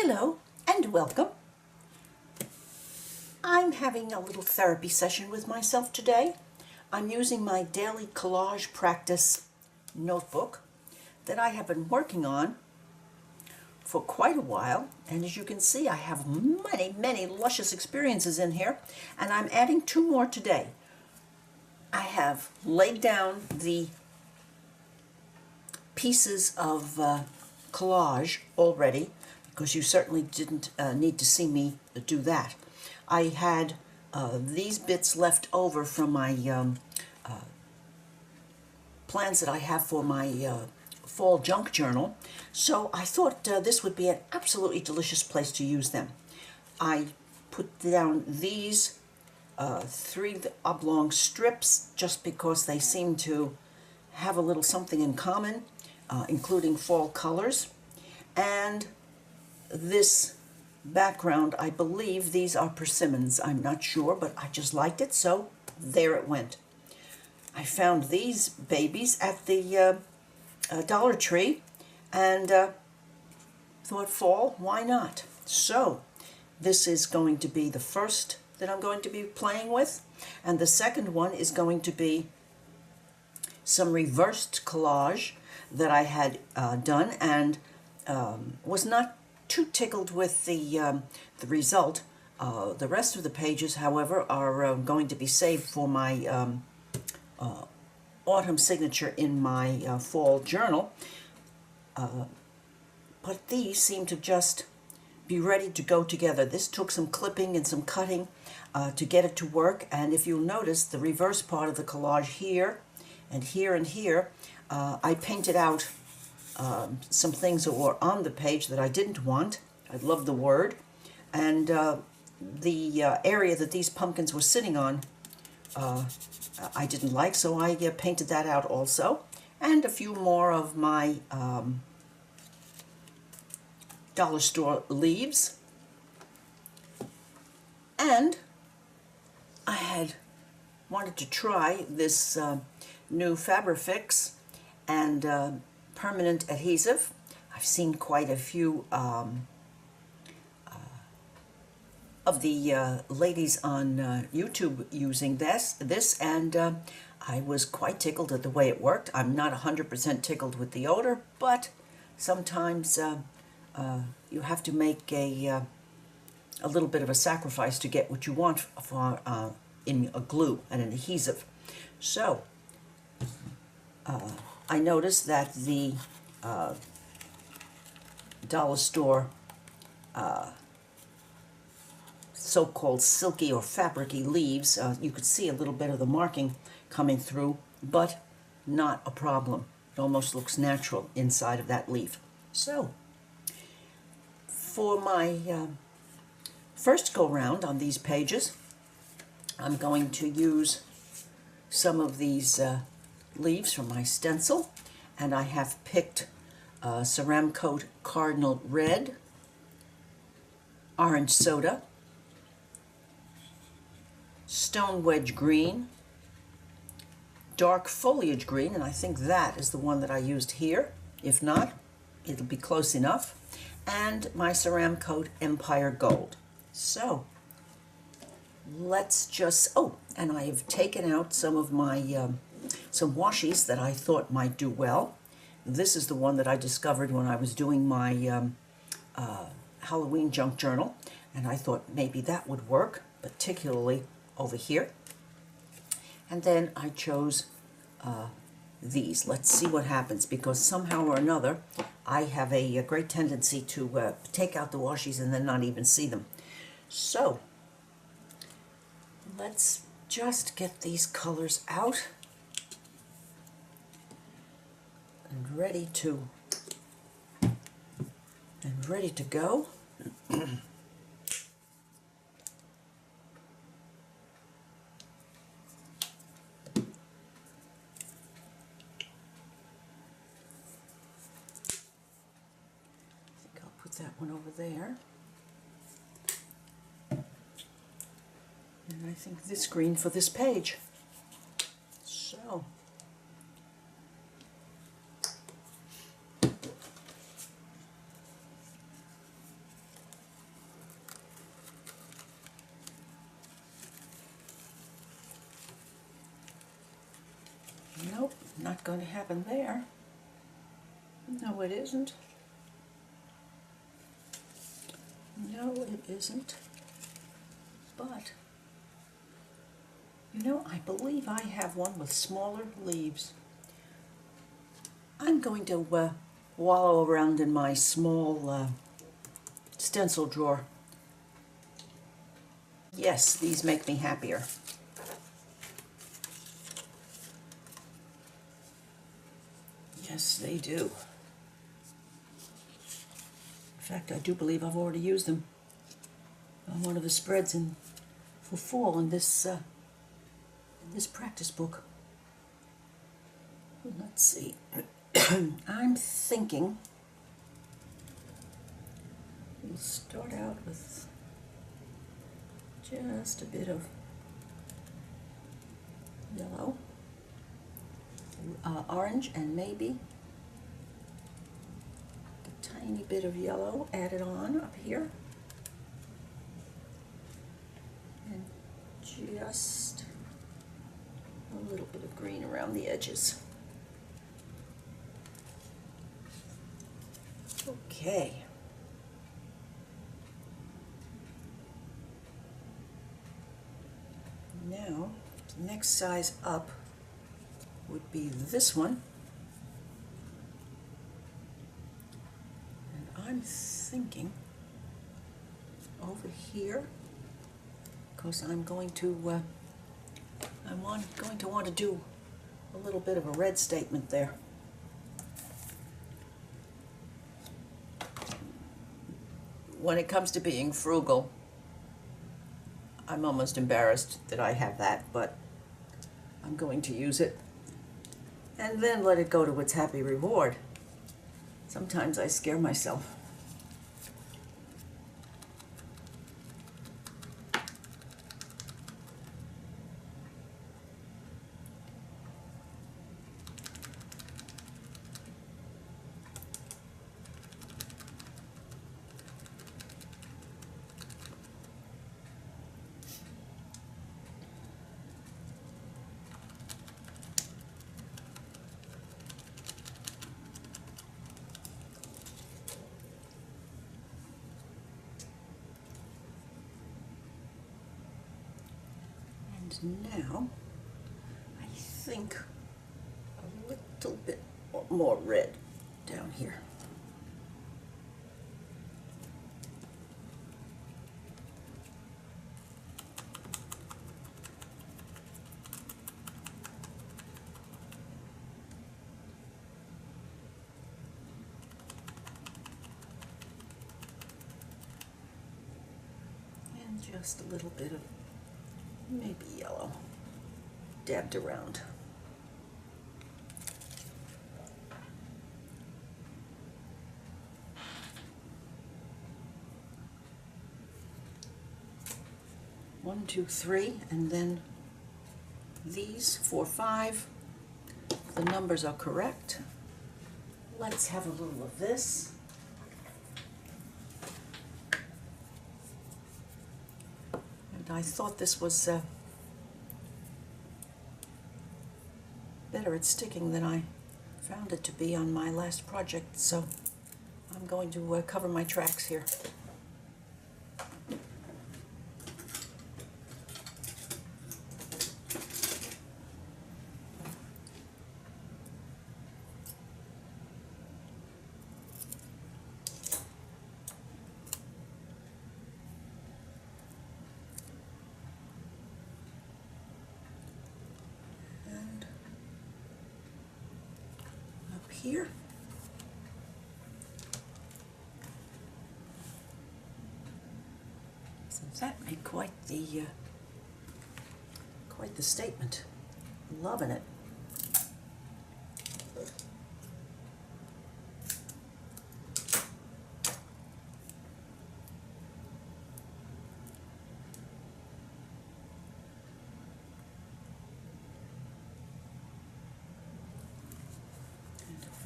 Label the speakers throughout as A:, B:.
A: Hello and welcome. I'm having a little therapy session with myself today. I'm using my daily collage practice notebook that I have been working on for quite a while, and as you can see I have many luscious experiences in here, and I'm adding two more today. I have laid down the pieces of collage already, because you certainly didn't need to see me do that. I had these bits left over from my plans that I have for my fall junk journal, so I thought this would be an absolutely delicious place to use them. I put down these 3 oblong strips just because they seem to have a little something in common, including fall colors. And this background, I believe these are persimmons. I'm not sure, but I just liked it, so there it went. I found these babies at the Dollar Tree and thought, fall, why not? So this is going to be the first that I'm going to be playing with, and the second one is going to be some reversed collage that I had done, and was not too tickled with the result. The rest of the pages, however, are going to be saved for my autumn signature in my fall journal. But these seem to just be ready to go together. This took some clipping and some cutting to get it to work, and if you'll notice the reverse part of the collage here and here and here, I painted out some things that were on the page that I didn't want. I love the word, and the area that these pumpkins were sitting on I didn't like, so I painted that out also, and a few more of my dollar store leaves. And I had wanted to try this new Fabrifix and permanent adhesive. I've seen quite a few of the ladies on YouTube using this, and I was quite tickled at the way it worked. I'm not 100% tickled with the odor, but sometimes you have to make a little bit of a sacrifice to get what you want for in a glue and an adhesive. So I noticed that the dollar store so-called silky or fabricy leaves, you could see a little bit of the marking coming through, but not a problem. It almost looks natural inside of that leaf. So for my first go-round on these pages, I'm going to use some of these leaves from my stencil, and I have picked Ceramcoat Cardinal Red, Orange Soda, Stone Wedge Green, Dark Foliage Green, and I think that is the one that I used here. If not, it'll be close enough, and my Ceramcoat Empire Gold. So let's just, oh, and I have taken out some of my some washies that I thought might do well. This is the one that I discovered when I was doing my Halloween junk journal, and I thought maybe that would work, particularly over here. And then I chose these. Let's see what happens, because somehow or another I have a great tendency to take out the washies and then not even see them. So let's just get these colors out and ready to go. That one over there, and I think this green for this page. So not going to happen there. No, it isn't. No, it isn't. But, you know, I believe I have one with smaller leaves. I'm going to wallow around in my small stencil drawer. Yes, these make me happier. Yes, they do. In fact, I do believe I've already used them on one of the spreads for fall in this practice book. Let's see. I'm thinking we'll start out with just a bit of yellow, orange, and maybe a tiny bit of yellow added on up here, and just a little bit of green around the edges. Okay. Now, the next size up would be this one. And I'm thinking over here, because I'm going to want to do a little bit of a red statement there. When it comes to being frugal, I'm almost embarrassed that I have that, but I'm going to use it and then let it go to its happy reward. Sometimes I scare myself. Now, I think a little bit more red down here. And just a little bit of maybe yellow dabbed around. One, two, three, and then these 4, 5. The numbers are correct. Let's have a little of this. I thought this was better at sticking than I found it to be on my last project, so I'm going to cover my tracks here. Here. So that made quite the statement. Loving it.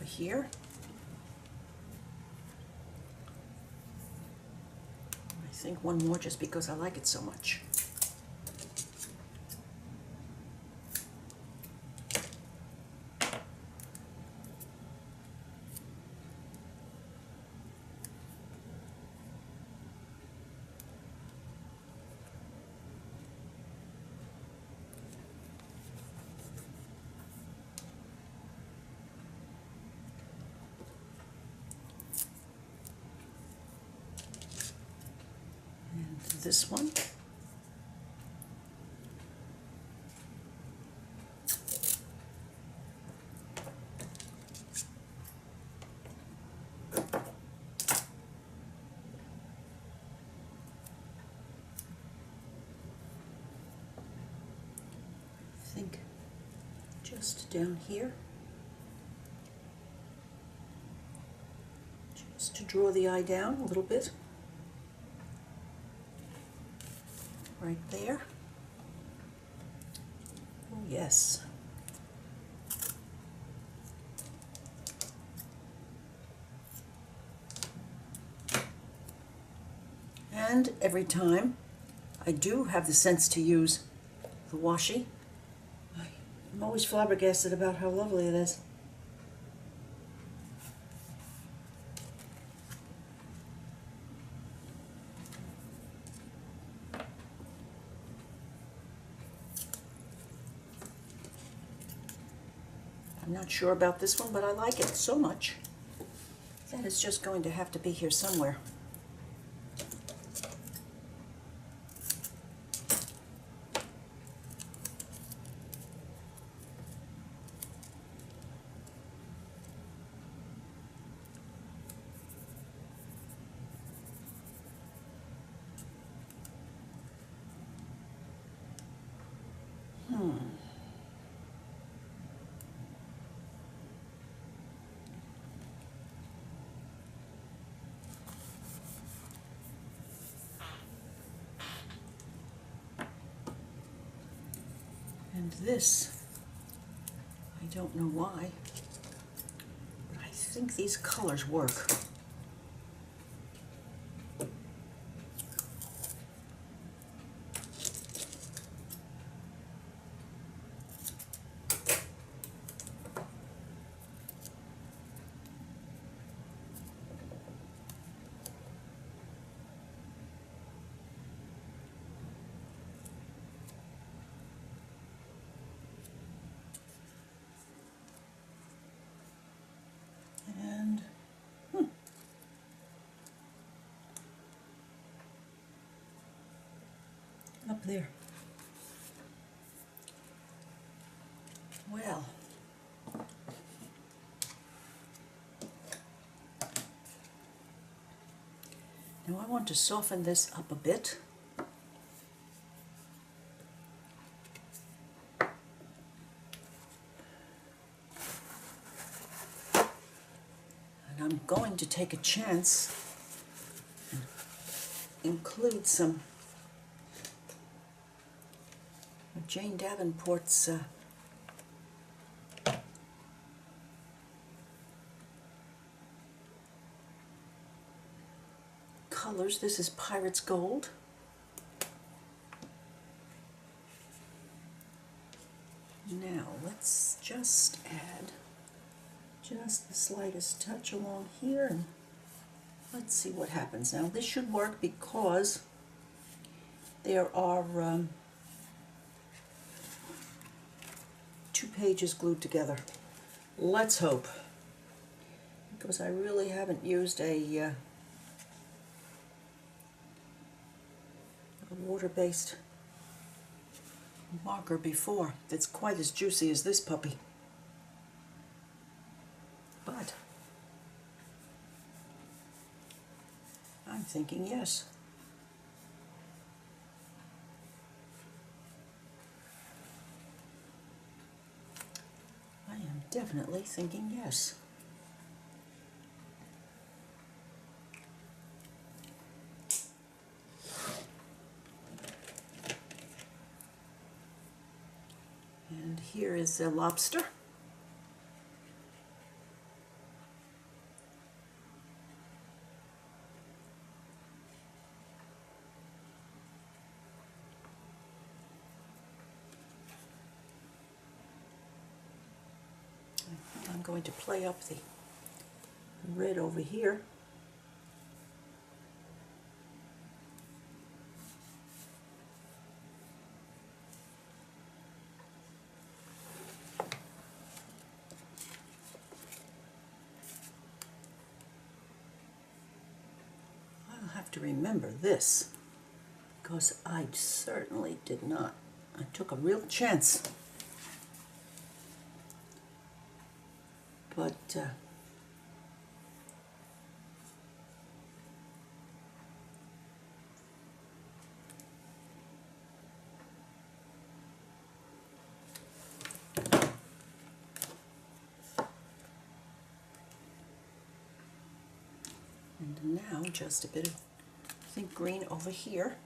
A: Here. I think one more just because I like it so much. this one. I think just down here, just to draw the eye down a little bit, right there. Oh yes. And every time I do have the sense to use the washi, I'm always flabbergasted about how lovely it is. I'm not sure about this one, but I like it so much that it's just going to have to be here somewhere. And this, I don't know why, but I think these colors work. And up there. Well, now I want to soften this up a bit. And I'm going to take a chance and include some of Jane Davenport's colors. This is Pirate's Gold. Now let's just add just the slightest touch along here, and let's see what happens. Now this should work because there are 2 pages glued together. Let's hope, because I really haven't used a water-based marker before that's quite as juicy as this puppy. But I'm thinking yes. I am definitely thinking yes. And here is a lobster. I'm going to play up the red over here. I'll have to remember this. because I certainly did not. I took a real chance. But and now just a bit of, I think, green over here.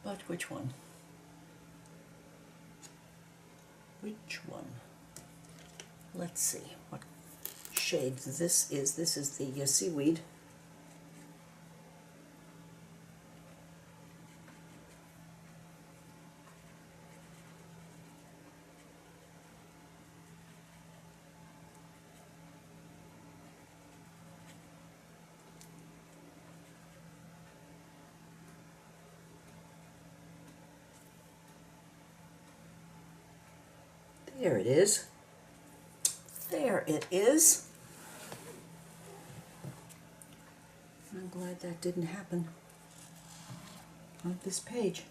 A: But which one? Which one? Let's see what shade this is. This is the seaweed. There it is. There it is. I'm glad that didn't happen on this page.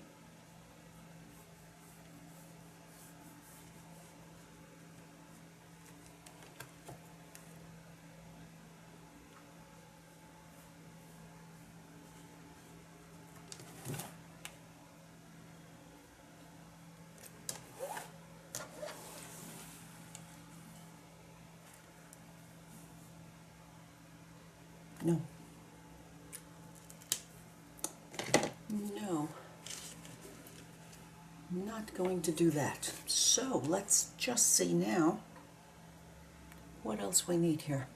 A: No. No. I'm not going to do that. So let's just see now what else we need here.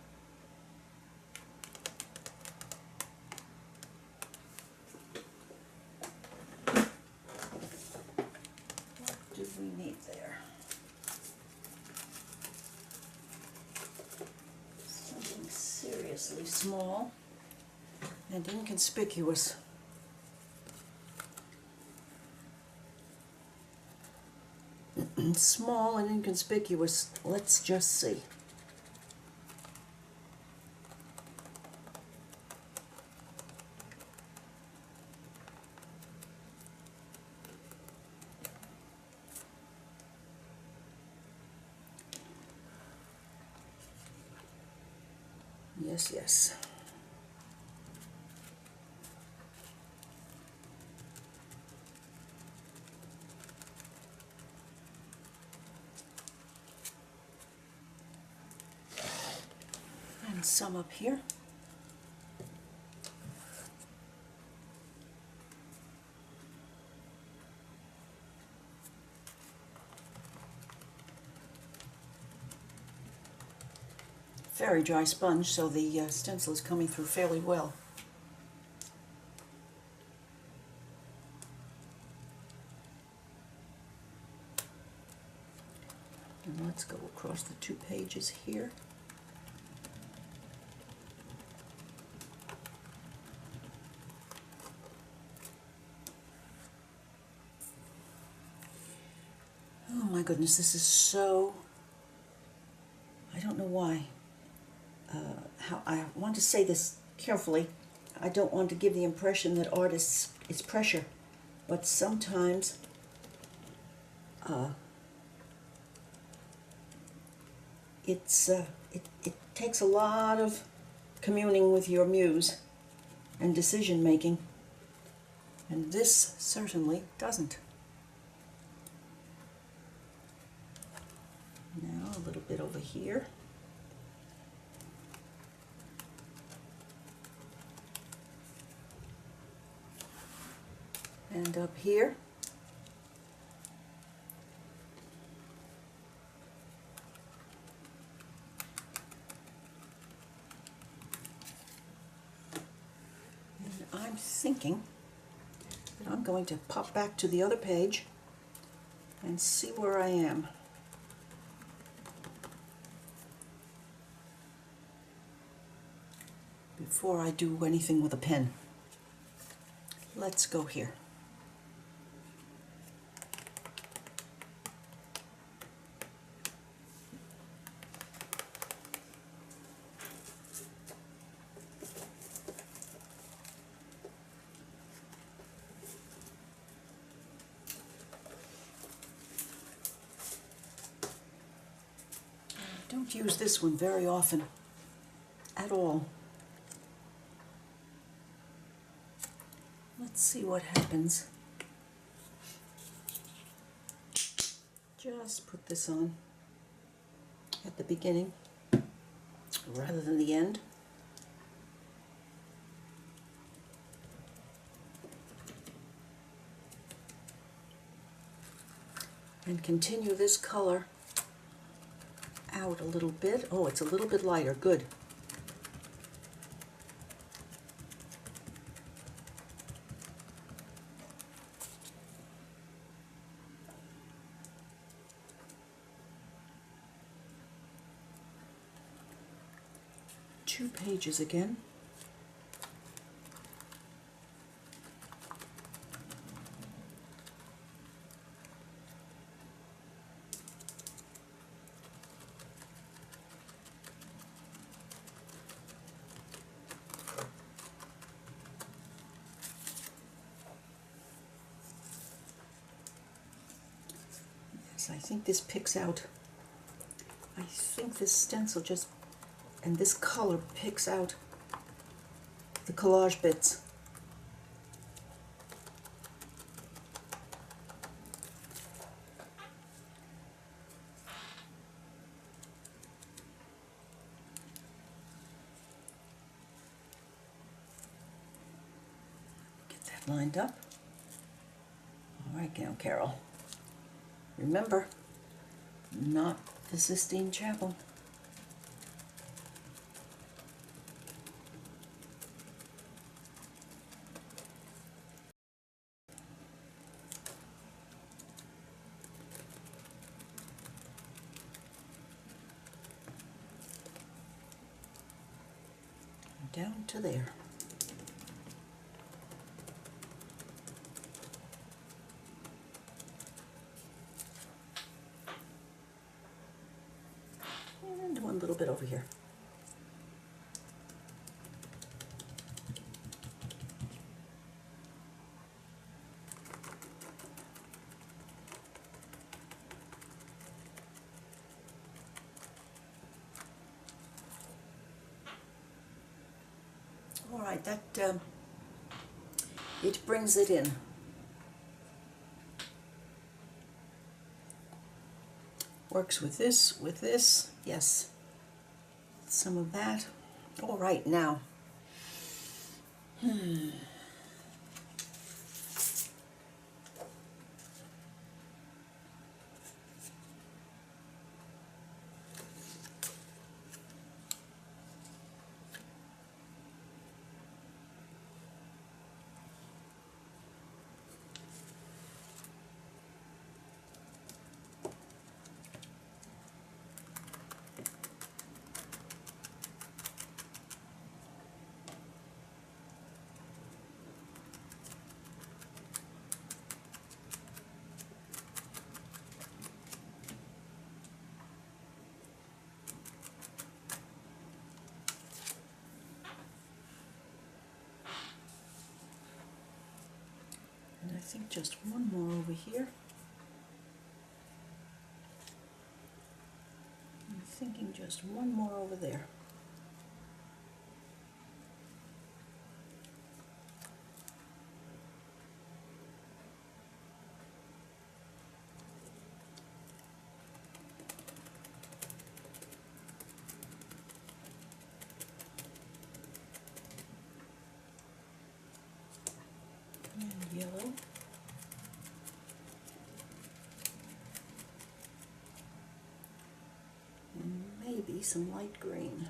A: What do we need there? Something seriously small and inconspicuous. Small and inconspicuous. Let's just see. Yes, yes. And some up here. Very dry sponge, so the stencil is coming through fairly well. And let's go across the 2 pages here. Oh my goodness, this is so, I don't know why. How I want to say this carefully. I don't want to give the impression that art is pressure, but sometimes it takes a lot of communing with your muse and decision making, and this certainly doesn't. Now a little bit over here. And up here. And I'm thinking that I'm going to pop back to the other page and see where I am. Before I do anything with a pen. Let's go here. don't use this one very often at all. Let's see what happens. Just put this on at the beginning rather than the end. And continue this color out a little bit. Oh, it's a little bit lighter. Good. Two pages again. I think this picks out, I think this stencil just, and this color picks out the collage bits. Get that lined up. All right now, Carol. Remember, not the Sistine Chapel. Down to there. And one little bit over here. All right, that it brings it in. Works with this, yes. Some of that. All right, now. And I think just one more over here. I'm thinking just one more over there. And yellow. And maybe some light green.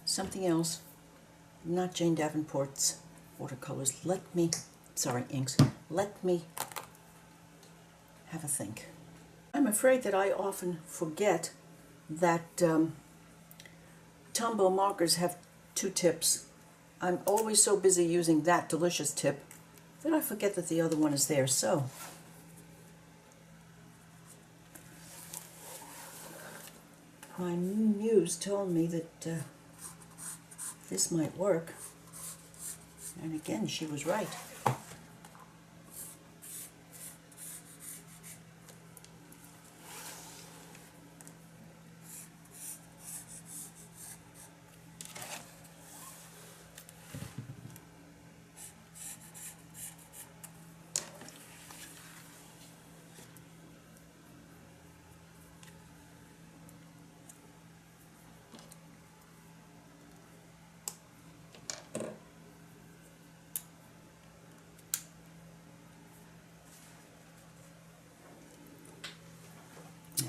A: Something else, not Jane Davenport's watercolors. Inks. Let me have a think. I'm afraid that I often forget that Tombow markers have two tips. I'm always so busy using that delicious tip that I forget that the other one is there. So my muse told me that this might work, and again she was right.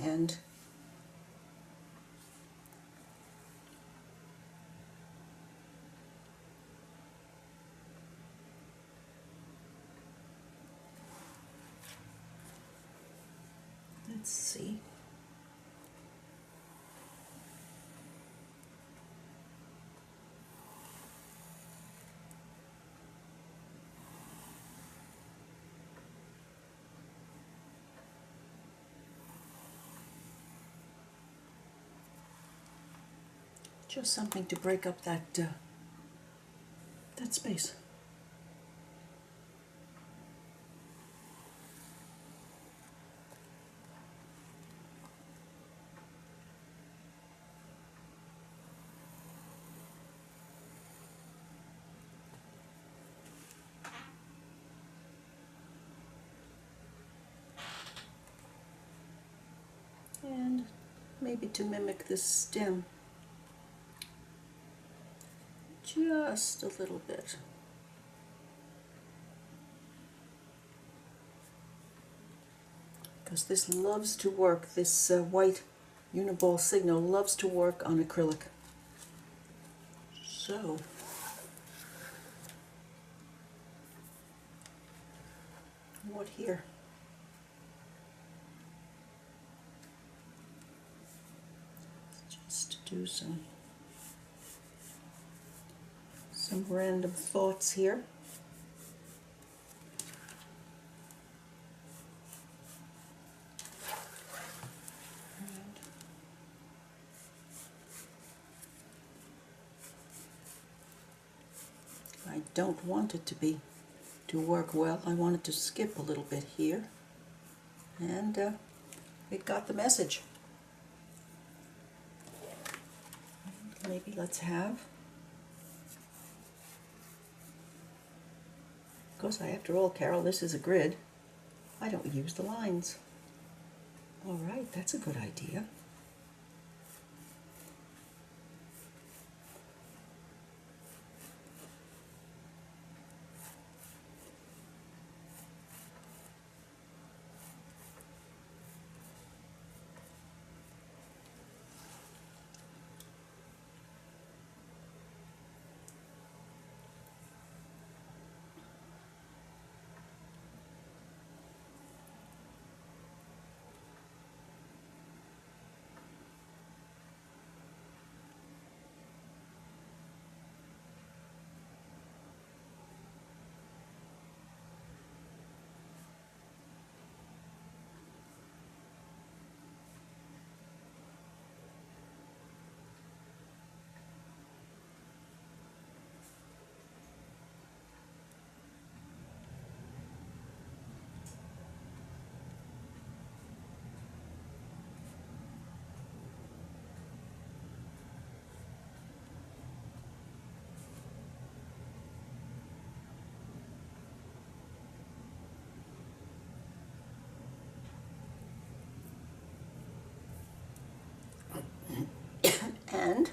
A: And let's see. Just something to break up that space. And maybe to mimic this stem, just a little bit. Because this loves to work, this white uniball signal loves to work on acrylic. So what here? Just do some random thoughts here. I don't want it to work well. I want it to skip a little bit here, and it got the message. Maybe let's have, because after all, Carol, this is a grid. I don't use the lines. All right, that's a good idea. And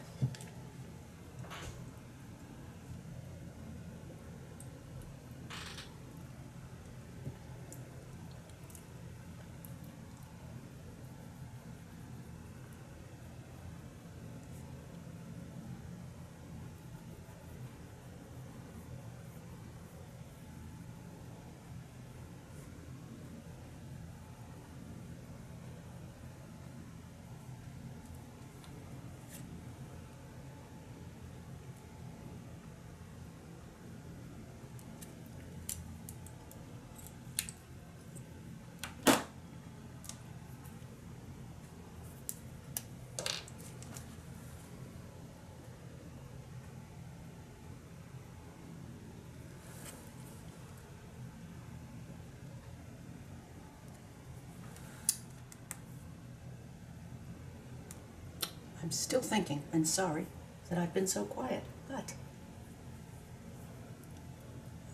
A: I'm still thinking, and sorry that I've been so quiet, but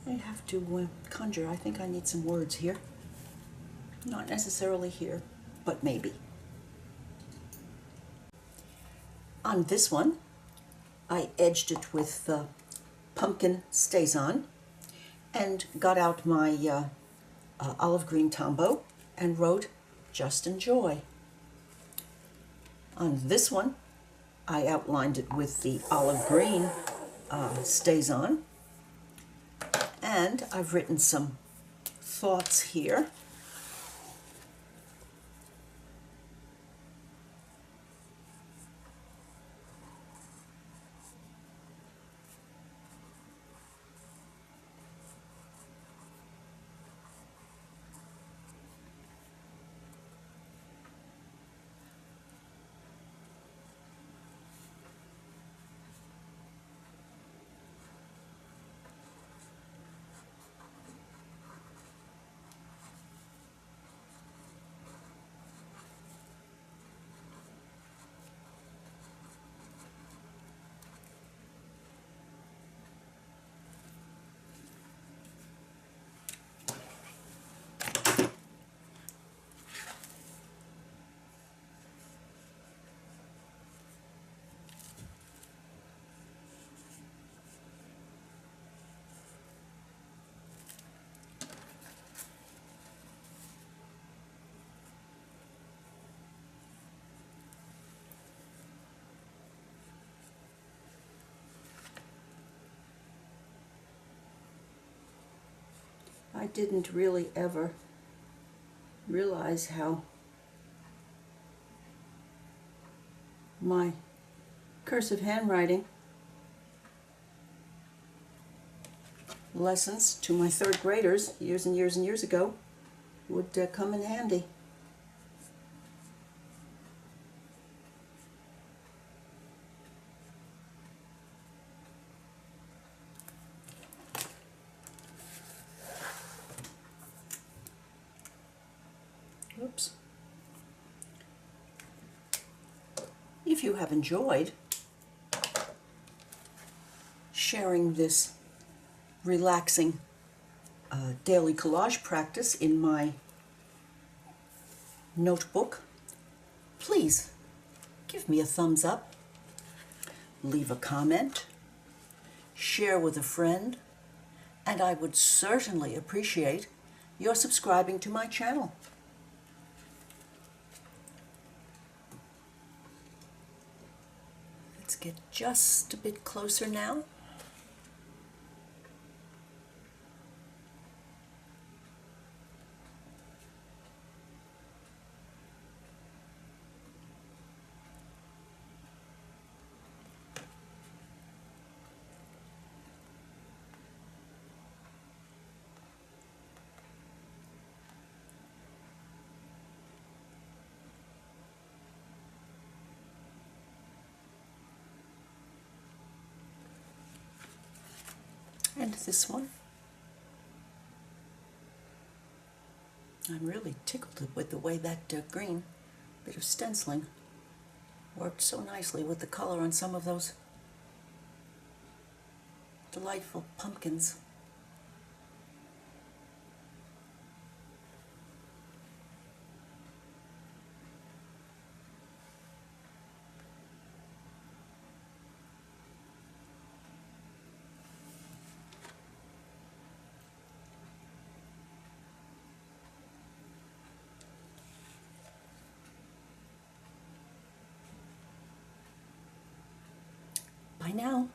A: I have to conjure. I think I need some words here. Not necessarily here, but maybe. On this one, I edged it with pumpkin stays on and got out my olive green Tombow and wrote Just Enjoy. On this one, I outlined it with the olive green stays on, and I've written some thoughts here. I didn't really ever realize how my cursive handwriting lessons to my third graders years and years and years ago would come in handy. Oops. If you have enjoyed sharing this relaxing daily collage practice in my notebook, please give me a thumbs up, leave a comment, share with a friend, and I would certainly appreciate your subscribing to my channel. Let's get just a bit closer now. And this one. I'm really tickled with the way that green bit of stenciling worked so nicely with the color on some of those delightful pumpkins. Bye now.